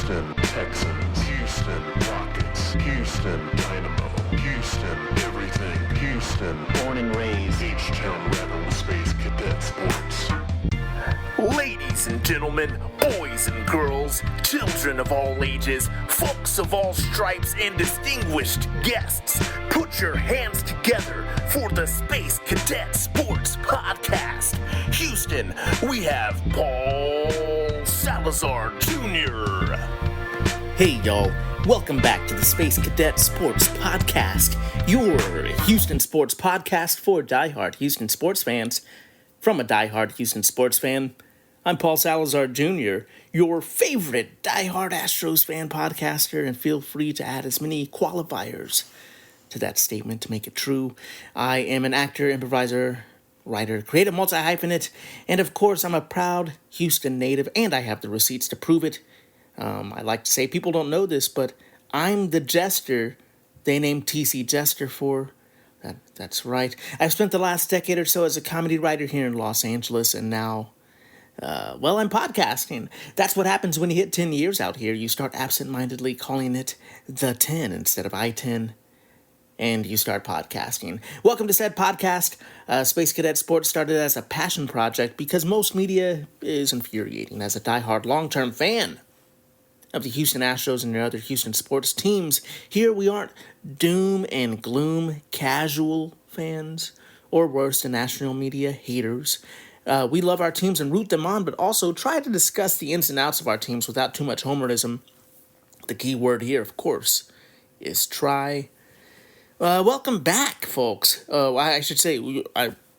Houston Texans, Houston Rockets, Houston Dynamo, Houston everything, Houston born and raised, H-Town Rebel Space Cadet Sports. Ladies and gentlemen, boys and girls, children of all ages, folks of all stripes, and distinguished guests, put your hands together for the Space Cadet Sports Podcast. Houston, we have Paul Salazar Jr. Hey y'all, welcome back to the Space Cadet Sports Podcast, your Houston sports podcast for diehard Houston sports fans. From a diehard Houston sports fan, I'm Paul Salazar Jr., your favorite diehard Astros fan podcaster, and feel free to add as many qualifiers to that statement to make it true. I am an actor, improviser, writer, creative multi-hyphenate, and of course I'm a proud Houston native, and I have the receipts to prove it. I like to say people don't know this, but I'm the jester they named TC Jester for. That's right. I've spent the last decade or so as a comedy writer here in Los Angeles, and now, I'm podcasting. That's what happens when you hit 10 years out here. You start absent-mindedly calling it the 10 instead of I-10, and you start podcasting. Welcome to said podcast. Space Cadet Sports started as a passion project because most media is infuriating. As a diehard long-term fan of the Houston Astros and their other Houston sports teams, here we aren't doom and gloom casual fans, or worse, the national media haters. We love our teams and root them on, but also try to discuss the ins and outs of our teams without too much homerism. The key word here, of course, is try. Welcome back, folks. I should say,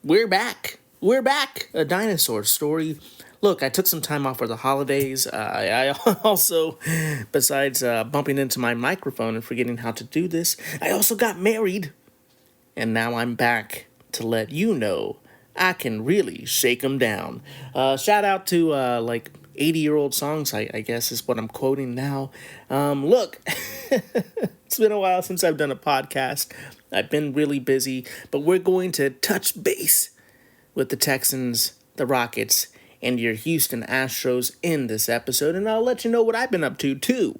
we're back. We're back. A dinosaur story. Look, I took some time off for the holidays. I also, besides bumping into my microphone and forgetting how to do this, I also got married. And now I'm back to let you know I can really shake them down. Shout out to 80-year-old songs, I guess is what I'm quoting now. Look, it's been a while since I've done a podcast. I've been really busy, but we're going to touch base with the Texans, the Rockets, and your Houston Astros in this episode, and I'll let you know what I've been up to, too.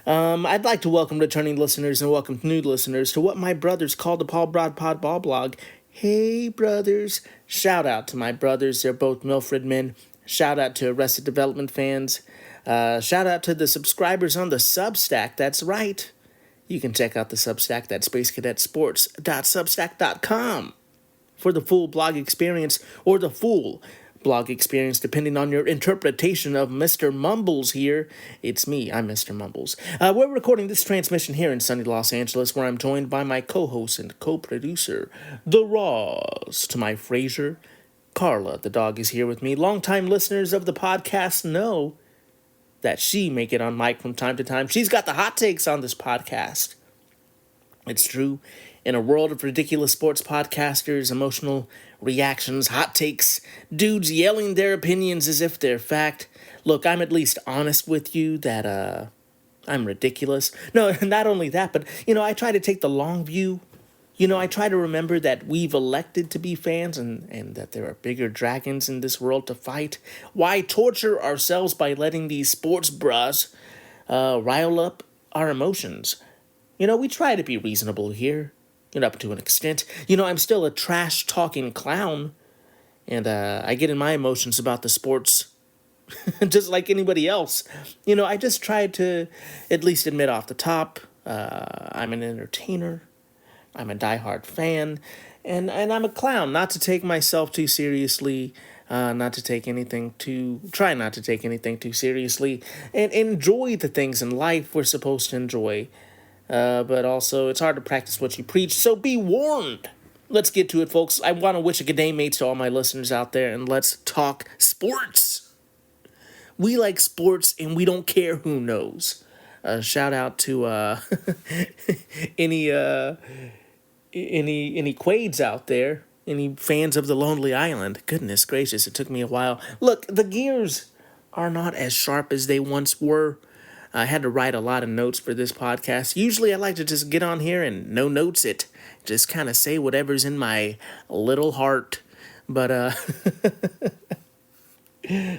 I'd like to welcome returning listeners and welcome new listeners to what my brothers call the Paul Broad Pod Ball Blog. Hey, brothers. Shout out to my brothers. They're both Milford men. Shout out to Arrested Development fans. Shout out to the subscribers on the Substack. That's right. You can check out the Substack. That's spacecadetsports.substack.com for the full blog experience, or the full blog experience, depending on your interpretation of Mr. Mumbles here. It's me, I'm Mr. Mumbles. We're recording this transmission here in sunny Los Angeles, where I'm joined by my co-host and co-producer, The Ross. To my Frasier, Carla, the dog, is here with me. Longtime listeners of the podcast know that she may get on mic from time to time. She's got the hot takes on this podcast. It's true. In a world of ridiculous sports podcasters, emotional reactions, hot takes, dudes yelling their opinions as if they're fact, look, I'm at least honest with you that, I'm ridiculous. No, not only that, but, I try to take the long view. I try to remember that we've elected to be fans and that there are bigger dragons in this world to fight. Why torture ourselves by letting these sports bras rile up our emotions? We try to be reasonable here. Up to an extent. I'm still a trash-talking clown, and I get in my emotions about the sports just like anybody else. I just try to at least admit off the top, I'm an entertainer, I'm a diehard fan, and I'm a clown, not to take myself too seriously, try not to take anything too seriously, and enjoy the things in life we're supposed to enjoy. But also, it's hard to practice what you preach, so be warned. Let's get to it, folks. I want to wish a good day, mates, to all my listeners out there, and let's talk sports. We like sports, and we don't care who knows. Shout out to any Quades out there, any fans of the Lonely Island. Goodness gracious, it took me a while. Look, the gears are not as sharp as they once were. I had to write a lot of notes for this podcast. Usually I like to just get on here and no notes it. Just kind of say whatever's in my little heart. But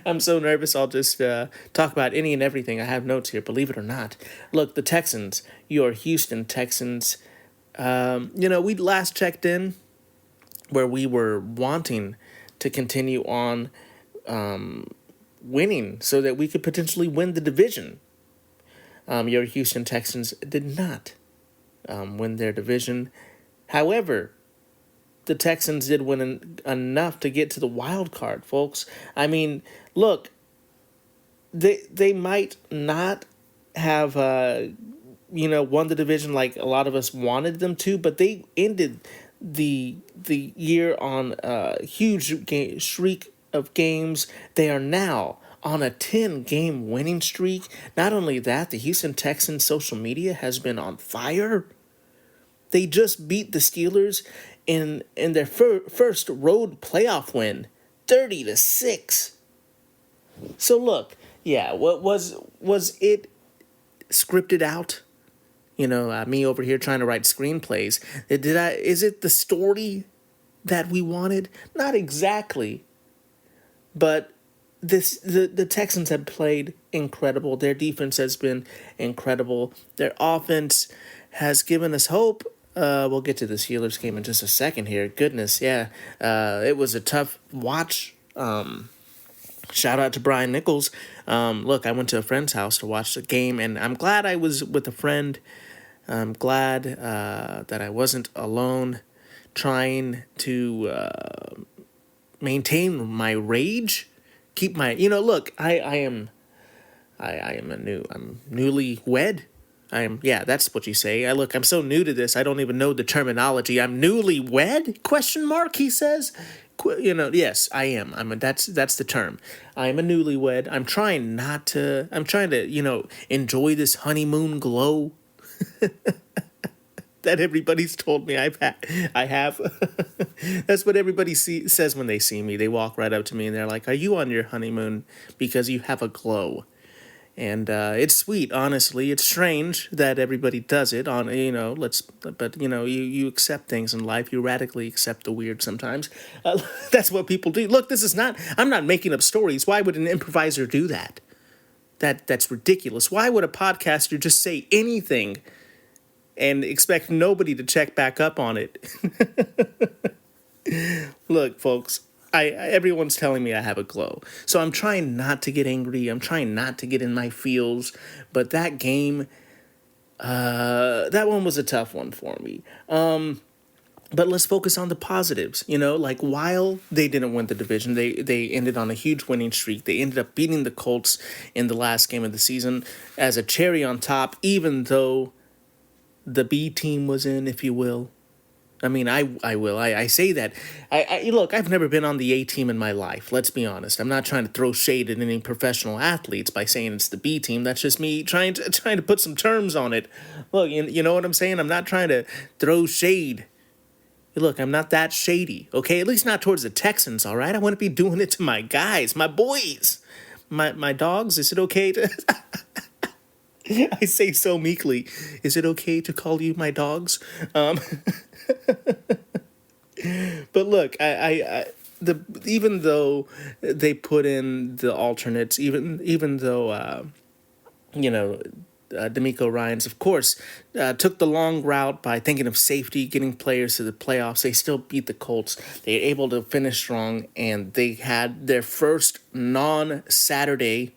I'm so nervous. I'll just talk about any and everything. I have notes here, believe it or not. Look, the Texans, your Houston Texans. We last checked in where we were wanting to continue on winning so that we could potentially win the division. Your Houston Texans did not win their division. However, the Texans did win enough to get to the wild card, folks. I mean, look, they might not have won the division like a lot of us wanted them to, but they ended the year on a huge streak of games. They are now on a 10-game winning streak. Not only that, the Houston Texans social media has been on fire. They just beat the Steelers in their first road playoff win, 30-6. So look, yeah, what was it scripted out? Me over here trying to write screenplays. Is it the story that we wanted? Not exactly. But the Texans have played incredible. Their defense has been incredible. Their offense has given us hope. We'll get to the Steelers game in just a second here. Goodness, yeah. It was a tough watch. Shout out to Brian Nichols. Look, I went to a friend's house to watch the game, and I'm glad I was with a friend. I'm glad that I wasn't alone trying to maintain my rage. Keep my, look, I'm newly-wed. That's what you say. I'm so new to this, I don't even know the terminology. I'm newly-wed? ? He says. Yes, I am. That's the term. I am a newlywed. I'm trying to, enjoy this honeymoon glow that everybody's told me I have. That's what everybody says when they see me. They walk right up to me and they're like, "Are you on your honeymoon? Because you have a glow." And it's sweet, honestly. It's strange that everybody does it but you accept things in life. You radically accept the weird sometimes. That's what people do. Look, I'm not making up stories. Why would an improviser do that? That's ridiculous. Why would a podcaster just say anything and expect nobody to check back up on it? Look, folks, everyone's telling me I have a glow. So I'm trying not to get angry. I'm trying not to get in my feels. But that game, that one was a tough one for me. But let's focus on the positives. While they didn't win the division, they ended on a huge winning streak. They ended up beating the Colts in the last game of the season as a cherry on top, even though the B team was in, if you will. I mean, I will. I say that. Look, I've never been on the A team in my life. Let's be honest. I'm not trying to throw shade at any professional athletes by saying it's the B team. That's just me trying to put some terms on it. Look, you know what I'm saying? I'm not trying to throw shade. Look, I'm not that shady, okay? At least not towards the Texans, all right? I want to be doing it to my guys, my boys, my dogs. Is it okay to... I say so meekly. Is it okay to call you my dogs? But look, even though they put in the alternates, even though D'Amico Ryans, of course, took the long route by thinking of safety, getting players to the playoffs, they still beat the Colts. They were able to finish strong, and they had their first non-Saturday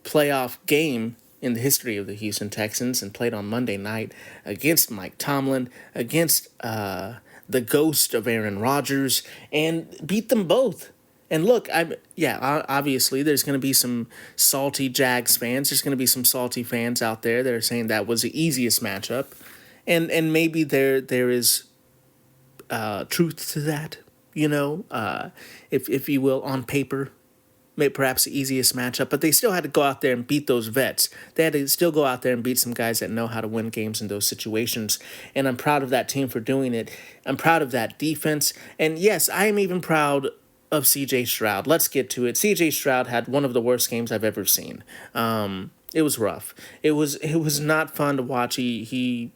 playoff game in the history of the Houston Texans, and played on Monday night against Mike Tomlin, against the ghost of Aaron Rodgers, and beat them both. And look, obviously there's going to be some salty Jags fans. There's going to be some salty fans out there that are saying that was the easiest matchup. And maybe there is truth to that, if you will, on paper. Perhaps the easiest matchup, but they still had to go out there and beat those vets. They had to still go out there and beat some guys that know how to win games in those situations. And I'm proud of that team for doing it. I'm proud of that defense. And yes, I am even proud of C.J. Stroud. Let's get to it. C.J. Stroud had one of the worst games I've ever seen. It was rough. It was not fun to watch. He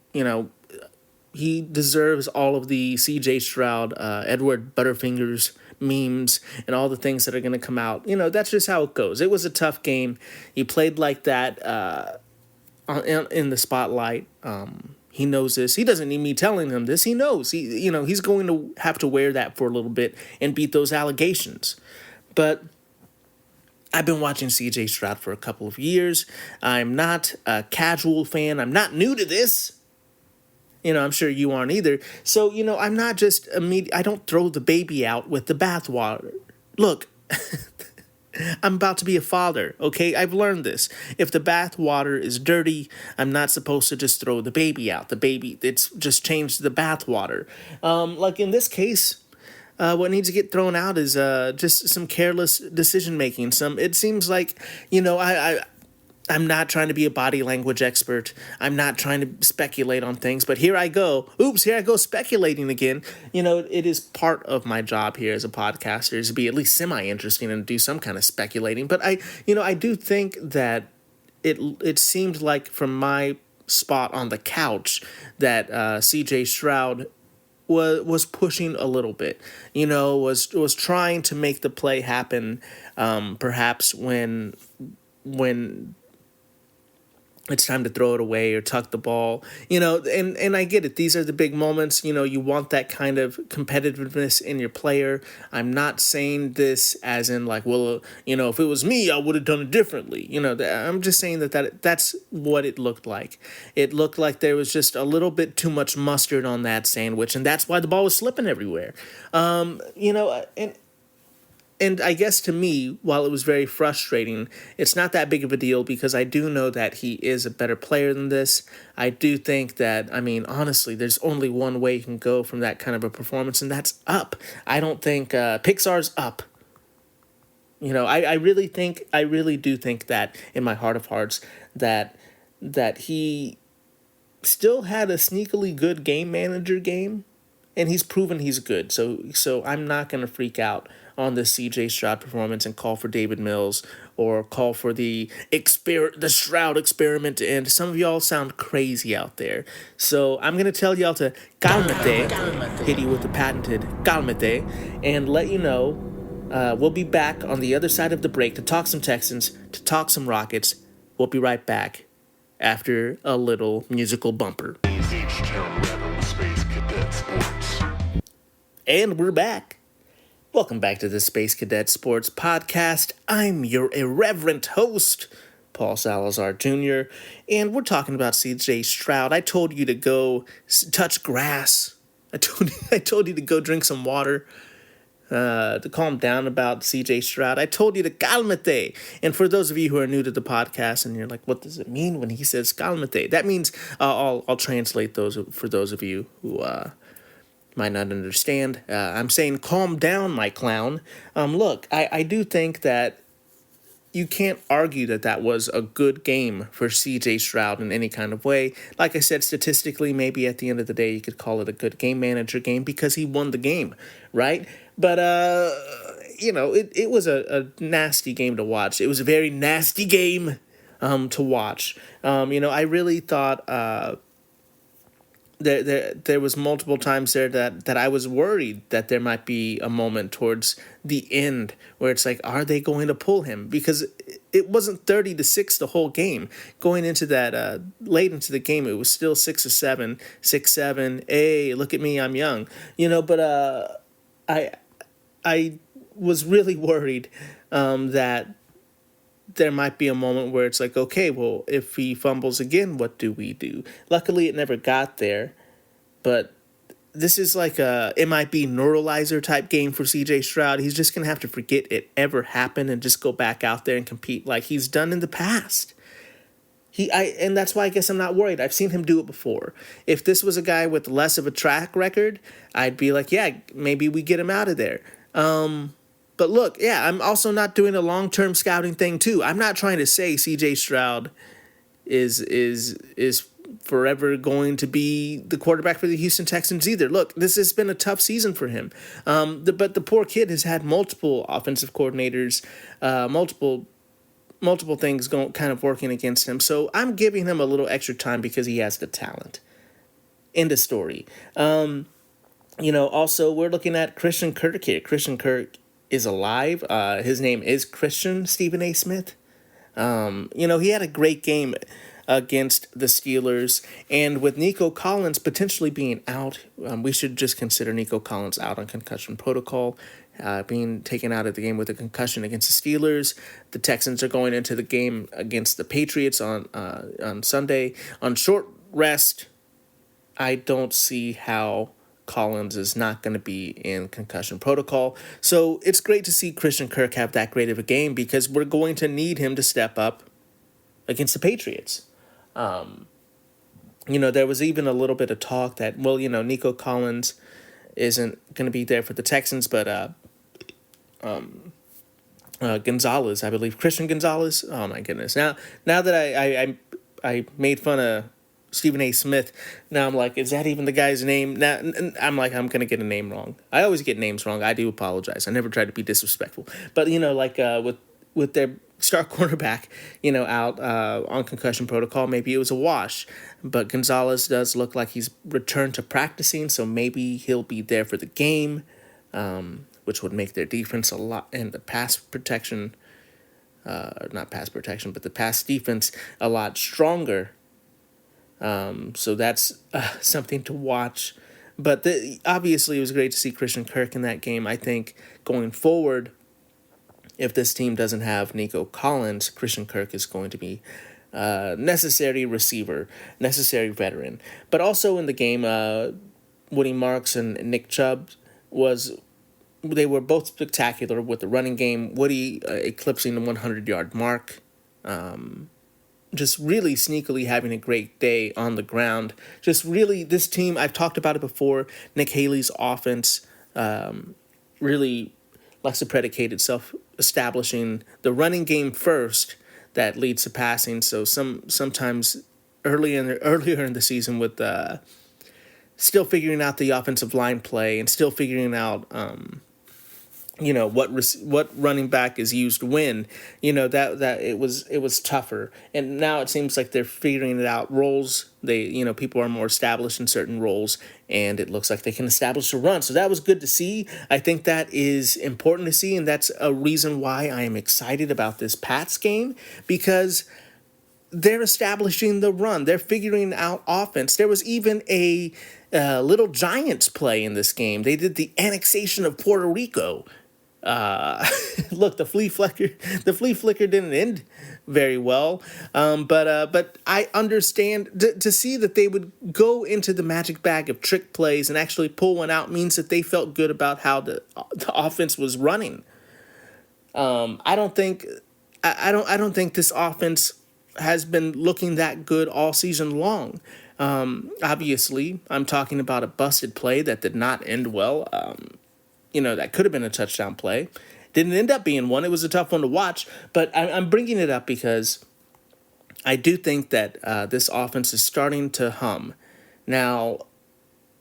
deserves all of the C.J. Stroud, Edward Butterfingers memes and all the things that are going to come out. That's just how it goes. It was a tough game. He played like that in the spotlight. He knows this. He doesn't need me telling him this. He knows. He's going to have to wear that for a little bit and beat those allegations. But I've been watching CJ Stroud for a couple of years. I'm not a casual fan. I'm not new to this. I'm sure you aren't either. So, I'm not just I don't throw the baby out with the bathwater. Look, I'm about to be a father, okay? I've learned this. If the bathwater is dirty, I'm not supposed to just throw the baby out. It's just changed the bathwater. Like in this case, what needs to get thrown out is just some careless decision making. It seems like, I'm not trying to be a body language expert. I'm not trying to speculate on things, but here I go. Oops, here I go speculating again. It is part of my job here as a podcaster is to be at least semi-interesting and do some kind of speculating. But I do think that it seemed like from my spot on the couch that CJ Stroud was pushing a little bit, was trying to make the play happen, perhaps when it's time to throw it away or tuck the ball, and I get it. These are the big moments, you want that kind of competitiveness in your player. I'm not saying this as in like, well, if it was me, I would have done it differently. I'm just saying that's what it looked like. It looked like there was just a little bit too much mustard on that sandwich, and that's why the ball was slipping everywhere. And I guess to me, while it was very frustrating, it's not that big of a deal because I do know that he is a better player than this. I do think that, honestly, there's only one way you can go from that kind of a performance, and that's up. I don't think Pixar's up. I really do think that in my heart of hearts that he still had a sneakily good game manager game, and he's proven he's good. So I'm not going to freak out on the CJ Stroud performance and call for David Mills or call for the Stroud experiment to end. Some of y'all sound crazy out there. So I'm going to tell y'all to calmate, hit you with the patented calmate, and let you know we'll be back on the other side of the break to talk some Texans, to talk some Rockets. We'll be right back after a little musical bumper. H-Town Rebel Space Cadet Sports. And we're back. Welcome back to the Space Cadet Sports Podcast. I'm your irreverent host, Paul Salazar Jr., and we're talking about CJ Stroud. I told you to go touch grass. I told you to go drink some water, to calm down about CJ Stroud. I told you to calmate. And for those of you who are new to the podcast and you're like, what does it mean when he says calmate? That means I'll translate those for those of you who might not understand. I'm saying calm down, my clown. Look, I do think that you can't argue that was a good game for CJ Stroud in any kind of way. Like I said, statistically, maybe at the end of the day, you could call it a good game manager game because he won the game, right? But, it was a nasty game to watch. It was a very nasty game to watch. I really thought there was multiple times there that I was worried that there might be a moment towards the end where it's like, are they going to pull him? Because it wasn't 30-6 the whole game. Going into that late into the game, it was still 6-7, 6-7. Hey, look at me, I'm young. But I was really worried that there might be a moment where it's like, okay, well, if he fumbles again, what do we do? Luckily, it never got there, but this is like it might be neuralizer type game for CJ Stroud. He's just going to have to forget it ever happened and just go back out there and compete like he's done in the past. And that's why I guess I'm not worried. I've seen him do it before. If this was a guy with less of a track record, I'd be like, yeah, maybe we get him out of there. But look, yeah, I'm also not doing a long-term scouting thing too. I'm not trying to say CJ Stroud is forever going to be the quarterback for the Houston Texans either. Look, this has been a tough season for him. But the poor kid has had multiple offensive coordinators, multiple things kind of working against him. So I'm giving him a little extra time because he has the talent. End of story. Also, we're looking at Christian Kirk here. Christian Kirk is alive. His name is Christian Stephen A. Smith. He had a great game against the Steelers, and with Nico Collins potentially being out, we should just consider Nico Collins out on concussion protocol, being taken out of the game with a concussion against the Steelers. The Texans are going into the game against the Patriots on Sunday on short rest. I don't see how Collins is not going to be in concussion protocol. So it's great to see Christian Kirk have that great of a game because we're going to need him to step up against the Patriots. There was even a little bit of talk that, Nico Collins isn't going to be there for the Texans, but Gonzalez, I believe, Christian Gonzalez. Oh my goodness! Now that I made fun of Stephen A. Smith, now I'm like, is that even the guy's name? Now I'm like, I'm gonna get a name wrong. I always get names wrong. I do apologize. I never try to be disrespectful, but with their star cornerback, out on concussion protocol, maybe it was a wash. But Gonzalez does look like he's returned to practicing, so maybe he'll be there for the game, which would make their defense a lot, and the pass protection, not pass protection, but the pass defense a lot stronger. So that's something to watch. But obviously it was great to see Christian Kirk in that game. I think going forward, if this team doesn't have Nico Collins, Christian Kirk is going to be necessary receiver, necessary veteran. But also in the game, Woody Marks and Nick Chubb they were both spectacular with the running game. Woody eclipsing the 100-yard mark. Just really sneakily having a great day on the ground. Just really, this team, I've talked about it before, Nick Haley's offense really likes to predicate itself establishing the running game first that leads to passing. So sometimes earlier in the season with still figuring out the offensive line play and still figuring out what running back is used when, that it was tougher. And now it seems like they're figuring it out. Roles, people are more established in certain roles, and it looks like they can establish a run. So that was good to see. I think that is important to see, and that's a reason why I am excited about this Pats game, because they're establishing the run. They're figuring out offense. There was even a Little Giants play in this game. They did the annexation of Puerto Rico. Look, the flea flicker didn't end very well, but I understand to see that they would go into the magic bag of trick plays and actually pull one out means that they felt good about how the offense was running. I don't think this offense has been looking that good all season long. Obviously, I'm talking about a busted play that did not end well. That could have been a touchdown play. Didn't end up being one. It was a tough one to watch, but I'm bringing it up because I do think that this offense is starting to hum. Now,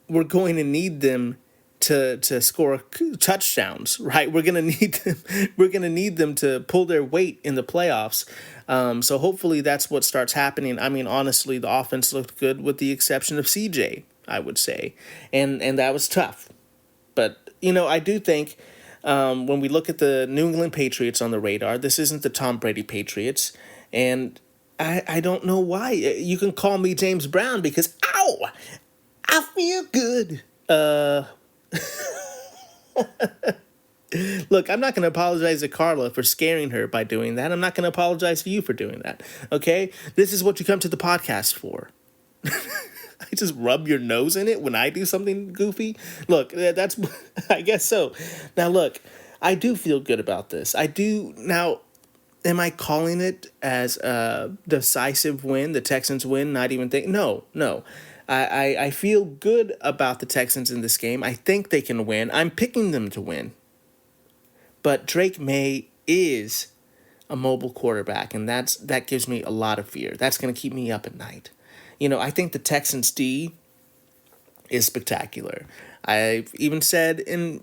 we're going to need them to score touchdowns, right? We're gonna need them to pull their weight in the playoffs. So hopefully that's what starts happening. I mean, honestly, the offense looked good with the exception of CJ, I would say, and that was tough. But I do think when we look at the New England Patriots on the radar, this isn't the Tom Brady Patriots, and I don't know why. You can call me James Brown because, ow, I feel good. Look, I'm not going to apologize to Carla for scaring her by doing that. I'm not going to apologize to you for doing that, okay? This is what you come to the podcast for. I just rub your nose in it when I do something goofy. Look, that's, I guess so. Now, look, I do feel good about this. I do. Now, am I calling it as a decisive win, the Texans win, not even think? No. I feel good about the Texans in this game. I think they can win. I'm picking them to win. But Drake May is a mobile quarterback, and that gives me a lot of fear. That's going to keep me up at night. I think the Texans D is spectacular. I've even said in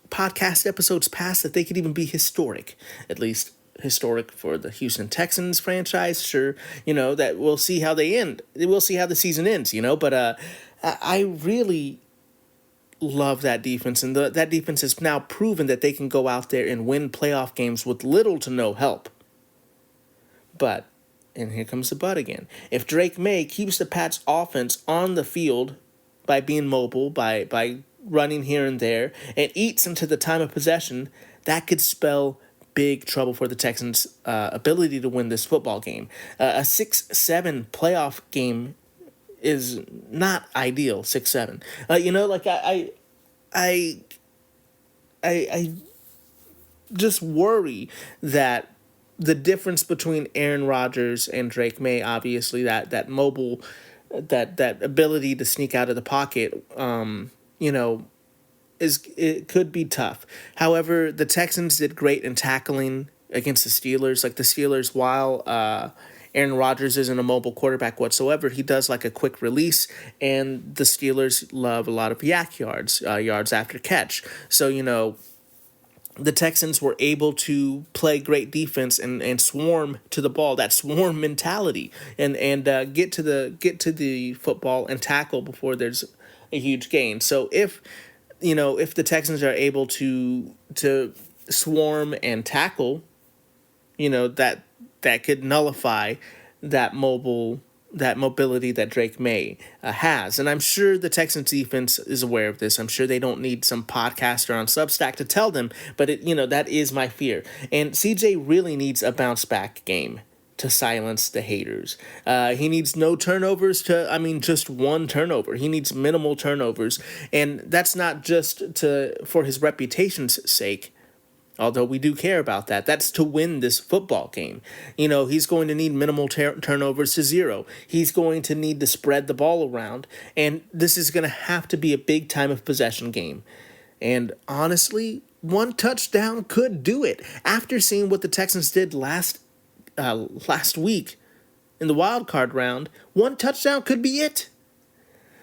podcast episodes past that they could even be historic, at least historic for the Houston Texans franchise. Sure, that we'll see how they end. We'll see how the season ends, but I really love that defense, and that defense has now proven that they can go out there and win playoff games with little to no help. But, and here comes the but again, if Drake May keeps the Pats offense on the field by being mobile, by running here and there, and eats into the time of possession, that could spell big trouble for the Texans' ability to win this football game. A 6-7 playoff game is not ideal. 6-7. Like I just worry that the difference between Aaron Rodgers and Drake May, obviously that mobile, that ability to sneak out of the pocket, it could be tough. However, the Texans did great in tackling against the Steelers. Like the Steelers, while Aaron Rodgers isn't a mobile quarterback whatsoever, he does like a quick release, and the Steelers love a lot of yak yards, yards after catch. So, the Texans were able to play great defense and swarm to the ball, that swarm mentality, and get to the football and tackle before there's a huge gain. So if the Texans are able to swarm and tackle, that could nullify that mobility that Drake May has. And I'm sure the Texans defense is aware of this. I'm sure they don't need some podcaster on Substack to tell them, but that is my fear. And CJ really needs a bounce back game to silence the haters. He needs no turnovers just one turnover. He needs minimal turnovers. And that's not just for his reputation's sake, although we do care about that. That's to win this football game. He's going to need minimal turnovers to zero. He's going to need to spread the ball around. And this is going to have to be a big time of possession game. And honestly, one touchdown could do it. After seeing what the Texans did last week in the wild card round, one touchdown could be it.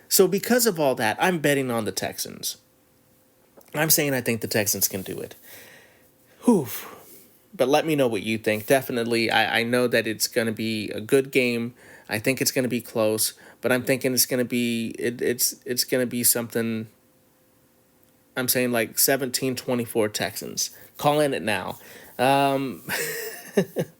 So because of all that, I'm betting on the Texans. I'm saying I think the Texans can do it. Whew. But let me know what you think. Definitely, I know that it's going to be a good game. I think it's going to be close, but I'm thinking it's going to be it's going to be something. I'm saying like 17-24 Texans. Calling it now.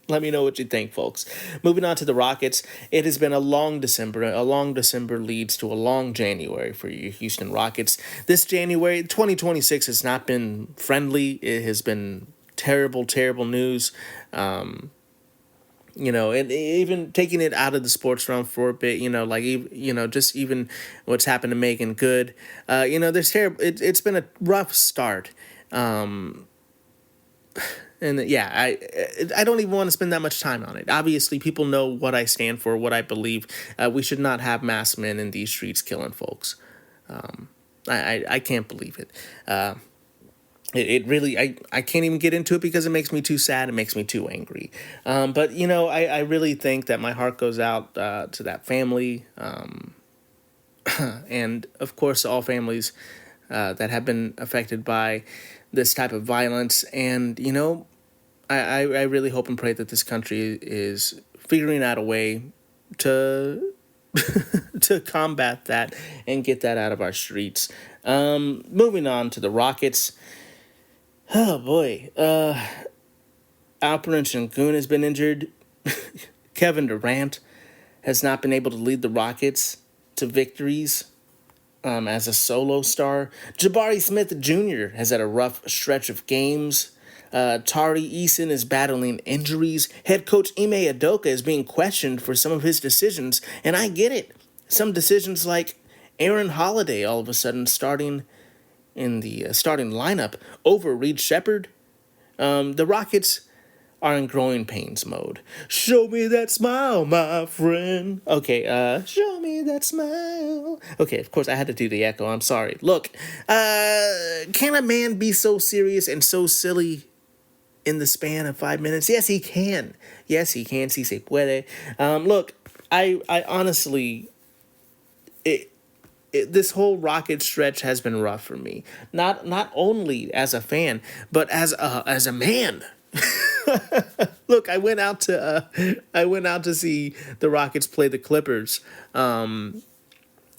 Let me know what you think, folks. Moving on to the Rockets. It has been a long December. A long December leads to a long January for you Houston Rockets. This January, 2026, has not been friendly. It has been terrible, terrible news. And even taking it out of the sports realm for a bit, just even what's happened to Megan Good. There's terrible. It's been a rough start. And I don't even want to spend that much time on it. Obviously, people know what I stand for, what I believe. We should not have masked men in these streets killing folks. I can't believe it. It really, I can't even get into it because it makes me too sad. It makes me too angry. But I really think that my heart goes out to that family. And of course, all families that have been affected by this type of violence. And, I really hope and pray that this country is figuring out a way to to combat that and get that out of our streets. Moving on to the Rockets. Oh, boy. Alperen Sengun has been injured. Kevin Durant has not been able to lead the Rockets to victories as a solo star. Jabari Smith Jr. has had a rough stretch of games. Tari Eason is battling injuries. Head coach Ime Udoka is being questioned for some of his decisions, and I get it. Some decisions like Aaron Holiday all of a sudden starting in the starting lineup over Reed Shepherd. The Rockets are in growing pains mode. Show me that smile, my friend. Okay, show me that smile. Okay, of course I had to do the echo. I'm sorry. Look, can a man be so serious and so silly in the span of 5 minutes? Yes, he can. Yes, he can. Si se puede. Look, I honestly, this whole Rocket stretch has been rough for me. Not only as a fan, but as a man. Look, I went out to see the Rockets play the Clippers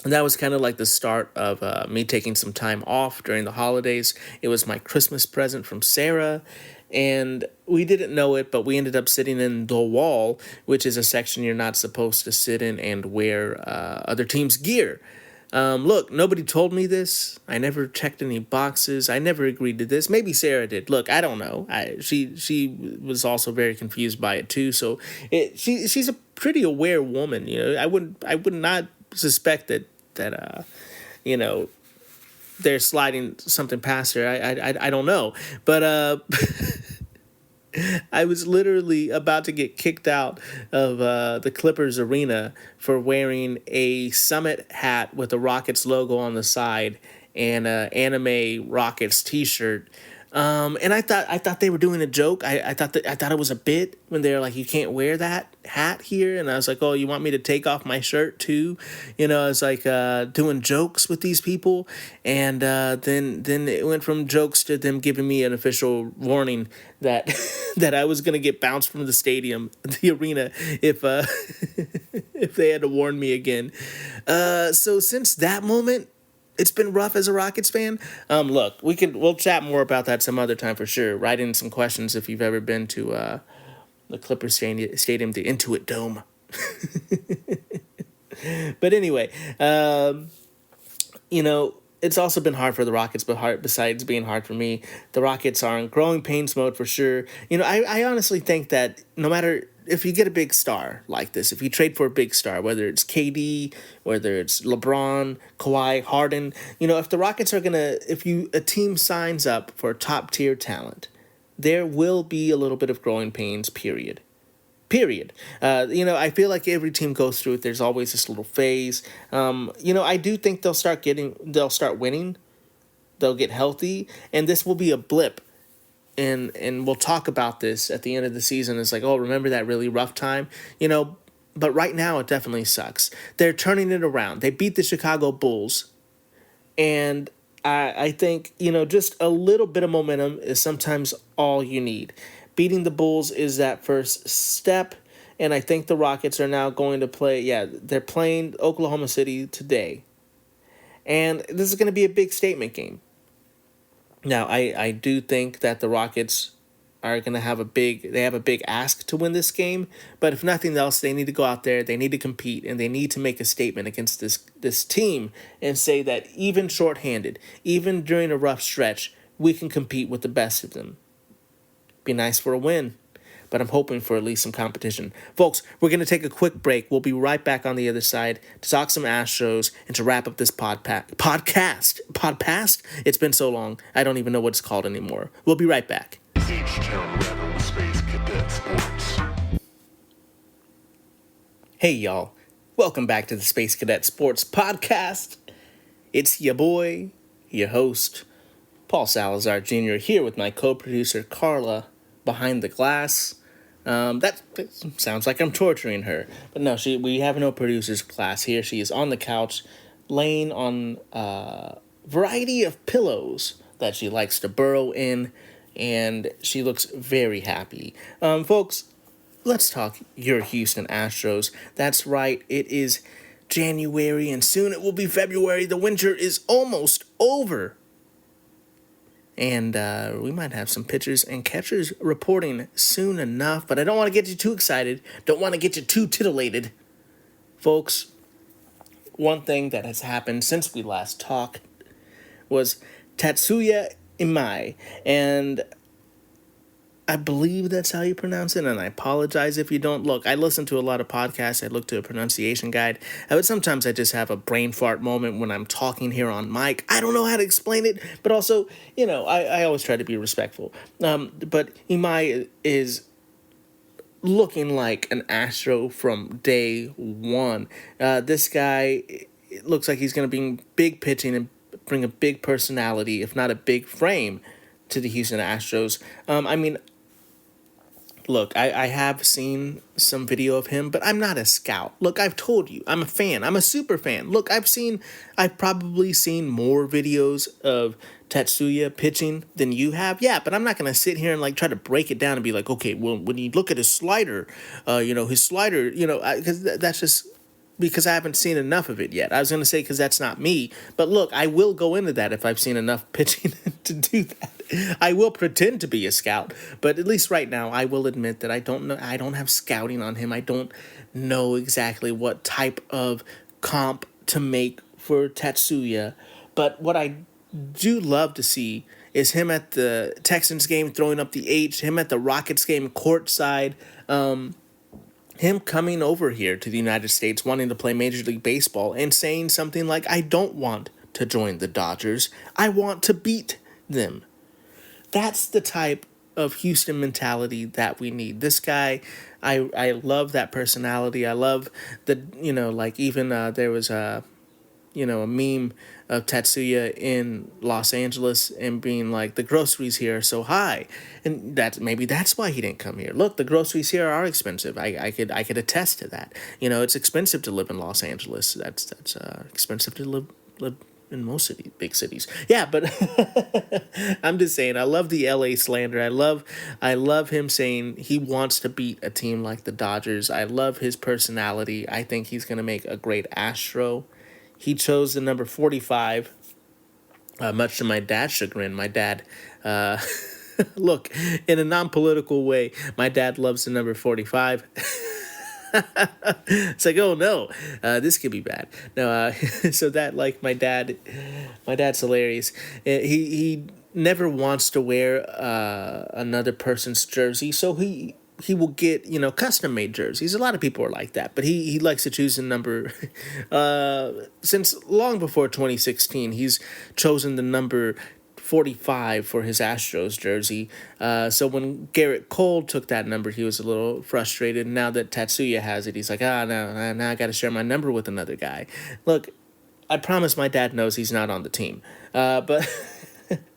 And that was kind of like the start of me taking some time off during the holidays. It was my Christmas present from Sarah, and we didn't know it, but we ended up sitting in the wall, which is a section you're not supposed to sit in and wear other teams' gear. Look, nobody told me this. I never checked any boxes. I never agreed to this. Maybe Sarah did. Look, I don't know. She was also very confused by it too. So she's a pretty aware woman. I would not suspect that they're sliding something past her. I don't know, but I was literally about to get kicked out of the Clippers arena for wearing a Summit hat with the Rockets logo on the side and a anime Rockets T-shirt. And I thought they were doing a joke. I thought it was a bit when they were like, you can't wear that hat here. And I was like, oh, you want me to take off my shirt too? I was like doing jokes with these people. And then it went from jokes to them giving me an official warning that that I was gonna get bounced from the stadium, the arena, if if they had to warn me again. So since that moment, it's been rough as a Rockets fan. Look, we'll chat more about that some other time for sure. Write in some questions if you've ever been to the Clippers Stadium, the Intuit Dome. But anyway, it's also been hard for the Rockets, but besides being hard for me, the Rockets are in growing pains mode for sure. I honestly think that no matter if you get a big star like this, if you trade for a big star, whether it's KD, whether it's LeBron, Kawhi, Harden, if the Rockets are a team signs up for top tier talent, there will be a little bit of growing pains, period. I feel like every team goes through it. There's always this little phase. I do think they'll start winning. They'll get healthy, and this will be a blip. And we'll talk about this at the end of the season. It's like, oh, remember that really rough time? But right now it definitely sucks. They're turning it around. They beat the Chicago Bulls. And I think, just a little bit of momentum is sometimes all you need. Beating the Bulls is that first step. And I think the Rockets are now going to they're playing Oklahoma City today. And this is going to be a big statement game. Now, I do think that the Rockets are going to have a big ask to win this game, but if nothing else, they need to go out there, they need to compete, and they need to make a statement against this team and say that even shorthanded, even during a rough stretch, we can compete with the best of them. Be nice for a win, but I'm hoping for at least some competition. Folks, we're going to take a quick break. We'll be right back on the other side to talk some Astros and to wrap up this podcast. It's been so long, I don't even know what it's called anymore. We'll be right back. H-Town Rebel Space Cadet Sports. Hey, y'all. Welcome back to the Space Cadet Sports Podcast. It's your boy, your host, Paul Salazar Jr., here with my co-producer, Carla, behind the glass. That sounds like I'm torturing her. But no, we have no producer's class here. She is on the couch, laying on a variety of pillows that she likes to burrow in, and she looks very happy. Folks, let's talk your Houston Astros. That's right, it is January, and soon it will be February. The winter is almost over. And we might have some pitchers and catchers reporting soon enough, but I don't want to get you too excited. Don't want to get you too titillated. Folks, one thing that has happened since we last talked was Tatsuya Imai, and I believe that's how you pronounce it, and I apologize if you don't. Look, I listen to a lot of podcasts. I look to a pronunciation guide. But sometimes I just have a brain fart moment when I'm talking here on mic. I don't know how to explain it, but also, I always try to be respectful. But Imai is looking like an Astro from day one. This guy, it looks like he's going to bring big pitching and bring a big personality, if not a big frame, to the Houston Astros. Look, I have seen some video of him, but I'm not a scout. Look, I've told you, I'm a fan. I'm a super fan. Look, I've probably seen more videos of Tatsuya pitching than you have. Yeah, but I'm not going to sit here and try to break it down and be like, okay, well, when you look at his slider, because that's just because I haven't seen enough of it yet. I was going to say because that's not me. But look, I will go into that if I've seen enough pitching to do that. I will pretend to be a scout. But at least right now, I will admit that I don't know. I don't have scouting on him. I don't know exactly what type of comp to make for Tatsuya. But what I do love to see is him at the Texans game throwing up the H, him at the Rockets game courtside, him coming over here to the United States wanting to play Major League Baseball and saying something like, I don't want to join the Dodgers, I want to beat them. That's the type of Houston mentality that we need. This guy, I love that personality. I love the, like even there was a meme of Tatsuya in Los Angeles and being like, the groceries here are so high. And that's why he didn't come here. Look, the groceries here are expensive. I could attest to that. It's expensive to live in Los Angeles. That's expensive to live in most big cities. Yeah, but I'm just saying, I love the LA slander. I love him saying he wants to beat a team like the Dodgers. I love his personality. I think he's going to make a great Astro. He chose the number 45, much to my dad's chagrin. My dad, look, in a non-political way, my dad loves the number 45. It's like, oh no, this could be bad. No, so that, like, my dad's hilarious. He never wants to wear another person's jersey, so he will get, custom made jerseys. A lot of people are like that, but he likes to choose a number. Since long before 2016, he's chosen the number 45 for his Astros jersey. So when Garrett Cole took that number, he was a little frustrated. Now that Tatsuya has it, he's like, no, now I got to share my number with another guy. Look, I promise my dad knows he's not on the team. But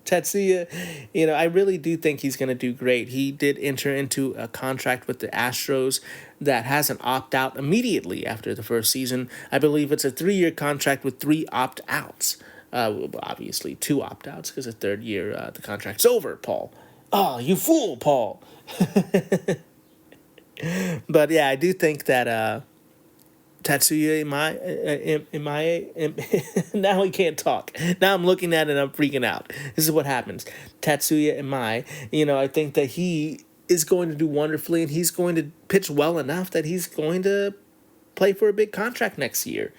Tatsuya, I really do think he's going to do great. He did enter into a contract with the Astros that has an opt-out immediately after the first season. I believe it's a 3-year contract with 3 opt-outs. Obviously 2 opt-outs because the third year the contract's over, Paul. Oh, you fool, Paul. But yeah, I do think that Tatsuya Imai, now he can't talk. Now I'm looking at it and I'm freaking out. This is what happens. Tatsuya Imai, I think that he is going to do wonderfully and he's going to pitch well enough that he's going to play for a big contract next year.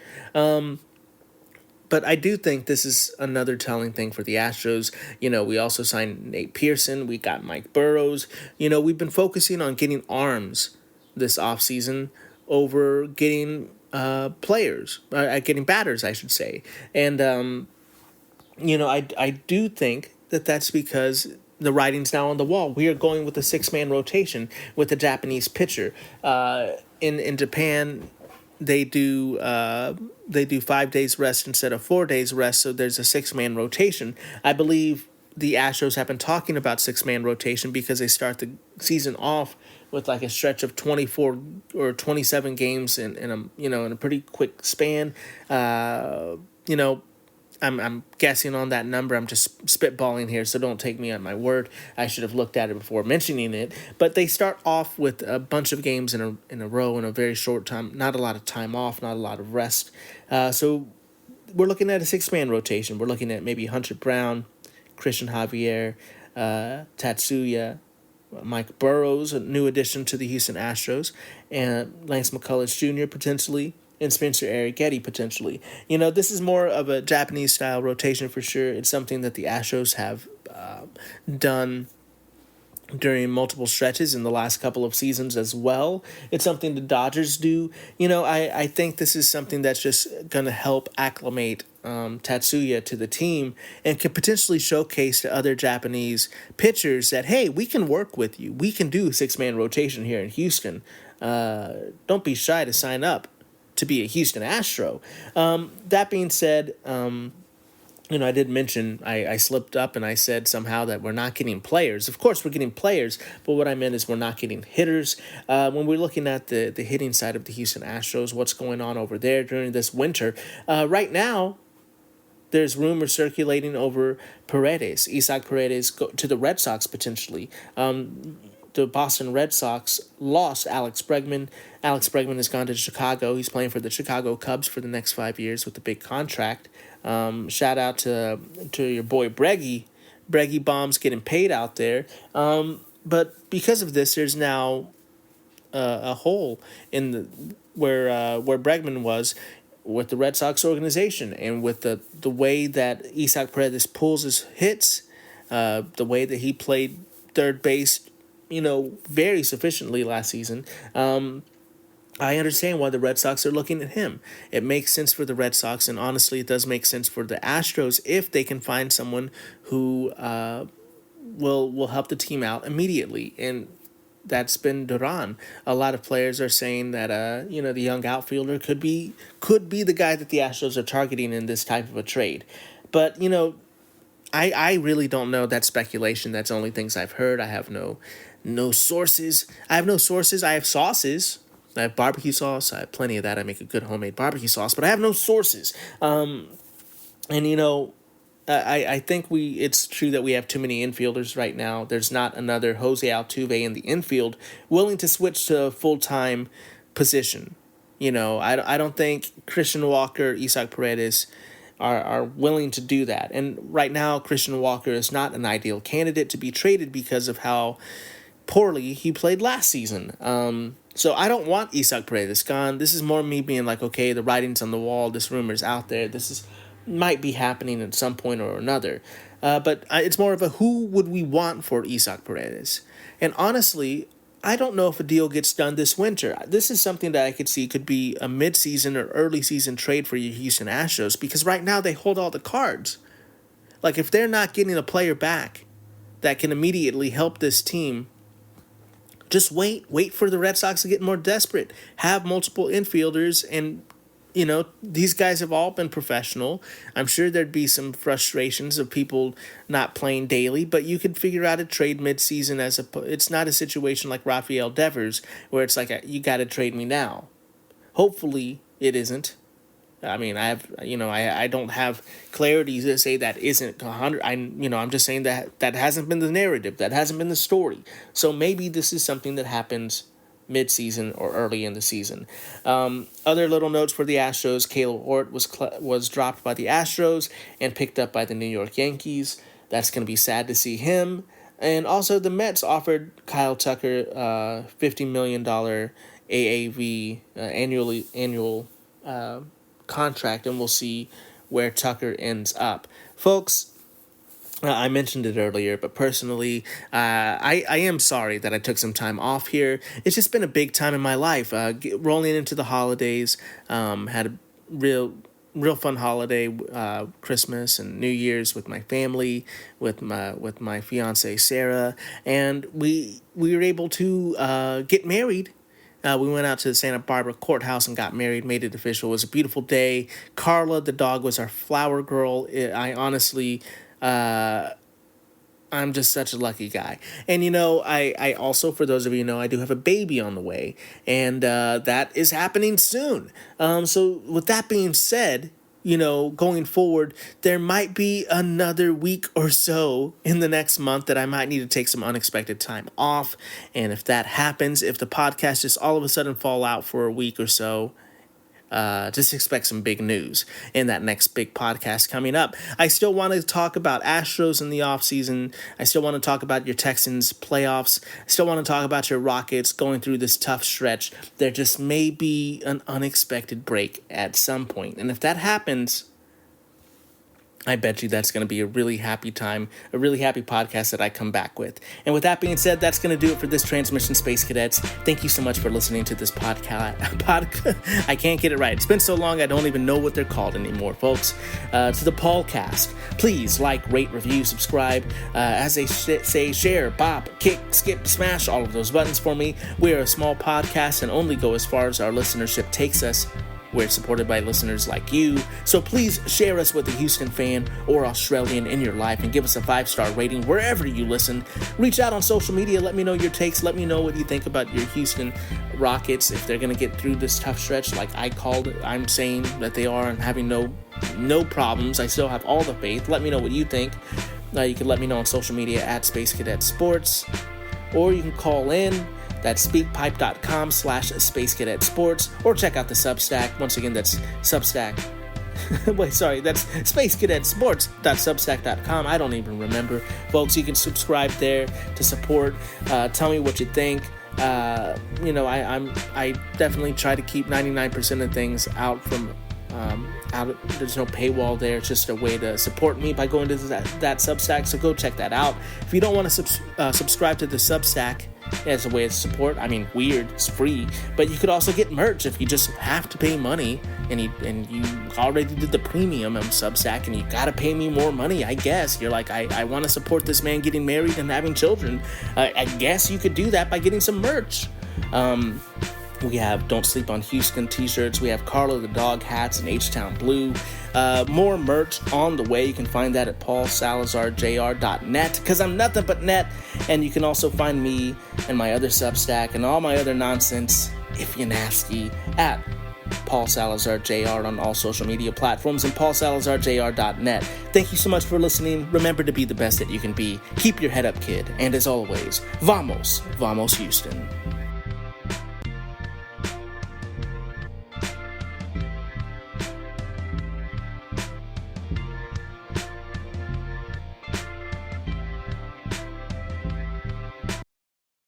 But I do think this is another telling thing for the Astros. We also signed Nate Pearson. We got Mike Burrows. We've been focusing on getting arms this offseason over getting players, getting batters, I should say. And, I do think that that's because the writing's now on the wall. We are going with a 6-man rotation with a Japanese pitcher. In Japan, they do 5 days rest instead of 4 days rest, so there's a 6-man rotation. I believe the Astros have been talking about 6-man rotation because they start the season off with like a stretch of 24 or 27 games in a pretty quick span. I'm guessing on that number. I'm just spitballing here, so don't take me on my word. I should have looked at it before mentioning it. But they start off with a bunch of games in a row in a very short time. Not a lot of time off, not a lot of rest. So we're looking at a 6-man rotation. We're looking at maybe Hunter Brown, Christian Javier, Tatsuya, Mike Burrows, a new addition to the Houston Astros, and Lance McCullers Jr. potentially, and Spencer Arrighetti potentially. This is more of a Japanese-style rotation for sure. It's something that the Astros have done during multiple stretches in the last couple of seasons as well. It's something the Dodgers do. I think this is something that's just going to help acclimate Tatsuya to the team and can potentially showcase to other Japanese pitchers that, hey, we can work with you. We can do a 6-man rotation here in Houston. Don't be shy to sign up to be a Houston Astro. That being said, I did mention, I slipped up and I said somehow that we're not getting players. Of course, we're getting players, but what I meant is we're not getting hitters. When we're looking at the hitting side of the Houston Astros, what's going on over there during this winter, right now, there's rumors circulating over Paredes, Isaac Paredes, to the Red Sox potentially. the Boston Red Sox lost Alex Bregman. Alex Bregman has gone to Chicago. He's playing for the Chicago Cubs for the next 5 years with a big contract. Shout out to your boy Breggy. Breggy Bombs getting paid out there. But because of this, there's now a hole in where Bregman was with the Red Sox organization, and with the way that Isaac Paredes pulls his hits, the way that he played third base, very sufficiently last season. I understand why the Red Sox are looking at him. It makes sense for the Red Sox, and honestly, it does make sense for the Astros if they can find someone who will help the team out immediately. And that's been Duran. A lot of players are saying that the young outfielder could be the guy that the Astros are targeting in this type of a trade. But I really don't know. That's speculation. That's only things I've heard. I have no sources. I have sauces. I have barbecue sauce. I have plenty of that. I make a good homemade barbecue sauce, but I have no sources. I think it's true that we have too many infielders right now. There's not another Jose Altuve in the infield willing to switch to a full-time position. I don't think Christian Walker, Isaac Paredes are willing to do that. And right now, Christian Walker is not an ideal candidate to be traded because of how poorly he played last season. So I don't want Isaac Paredes gone. This is more me being like, okay, the writing's on the wall. This rumor's out there. Might be happening at some point or another. But it's more of a who would we want for Isaac Paredes? And honestly, I don't know if a deal gets done this winter. This is something that I could see could be a mid-season or early season trade for your Houston Astros, because right now they hold all the cards. Like, if they're not getting a player back that can immediately help this team, just wait for the Red Sox to get more desperate. Have multiple infielders, and these guys have all been professional. I'm sure there'd be some frustrations of people not playing daily, but you could figure out a trade mid-season. It's not a situation like Rafael Devers where it's like, you got to trade me now. Hopefully it isn't. I mean, I don't have clarity to say that isn't 100. I'm just saying that hasn't been the narrative. That hasn't been the story. So maybe this is something that happens mid-season or early in the season. Other little notes for the Astros: Caleb Hort was dropped by the Astros and picked up by the New York Yankees. That's going to be sad to see him. And also the Mets offered Kyle Tucker $50 million AAV annual contract, and we'll see where Tucker ends up. Folks, I mentioned it earlier, but personally, I am sorry that I took some time off here. It's just been a big time in my life. Rolling into the holidays, had a real fun holiday, Christmas and New Year's with my family, with my fiance Sarah, and we were able to get married. We went out to the Santa Barbara courthouse and got married, made it official. It was a beautiful day. Carla, the dog, was our flower girl. I honestly, I'm just such a lucky guy. And, I also, for those of you who know, I do have a baby on the way, and that is happening soon. So with that being said, going forward, there might be another week or so in the next month that I might need to take some unexpected time off. And if that happens, if the podcast just all of a sudden fall out for a week or so, just expect some big news in that next big podcast coming up. I still want to talk about Astros in the offseason. I still want to talk about your Texans playoffs. I still want to talk about your Rockets going through this tough stretch. There just may be an unexpected break at some point. And if that happens, I bet you that's going to be a really happy time, a really happy podcast that I come back with. And with that being said, that's going to do it for this transmission, Space Cadets. Thank you so much for listening to this podcast. I can't get it right. It's been so long, I don't even know what they're called anymore, folks. To the Paulcast. Please like, rate, review, subscribe. As they say, share, bop, kick, skip, smash all of those buttons for me. We are a small podcast and only go as far as our listenership takes us. We're supported by listeners like you, so please share us with a Houston fan or Australian in your life and give us a 5-star rating wherever you listen. Reach out on social media, let me know your takes, let me know what you think about your Houston Rockets, if they're going to get through this tough stretch like I called it. I'm saying that they are and having no problems. I still have all the faith. Let me know what you think. You can let me know on social media at Space Cadet Sports. or you can call in. That's speakpipe.com/SpaceCadetSports, or check out the Substack. Once again, that's Substack. That's SpaceCadetSports.substack.com. I don't even remember. Folks, you can subscribe there to support. Tell me what you think. I definitely try to keep 99% of things out from out. There's no paywall there. It's just a way to support me by going to that Substack. So go check that out. If you don't want to subscribe to the Substack as a way of support, I mean, weird, it's free, but you could also get merch if you just have to pay money and you already did the premium Substack and you gotta pay me more money. I guess you're like, I want to support this man getting married and having children. I guess you could do that by getting some merch. We have Don't Sleep on Houston t-shirts. We have Carlo the Dog hats and H-Town Blue. More merch on the way. You can find that at paulsalazarjr.net, because I'm nothing but net. And you can also find me and my other Substack and all my other nonsense, if you're nasty, at Paul Salazar Jr. on all social media platforms and paulsalazarjr.net. Thank you so much for listening. Remember to be the best that you can be. Keep your head up, kid. And as always, vamos Houston.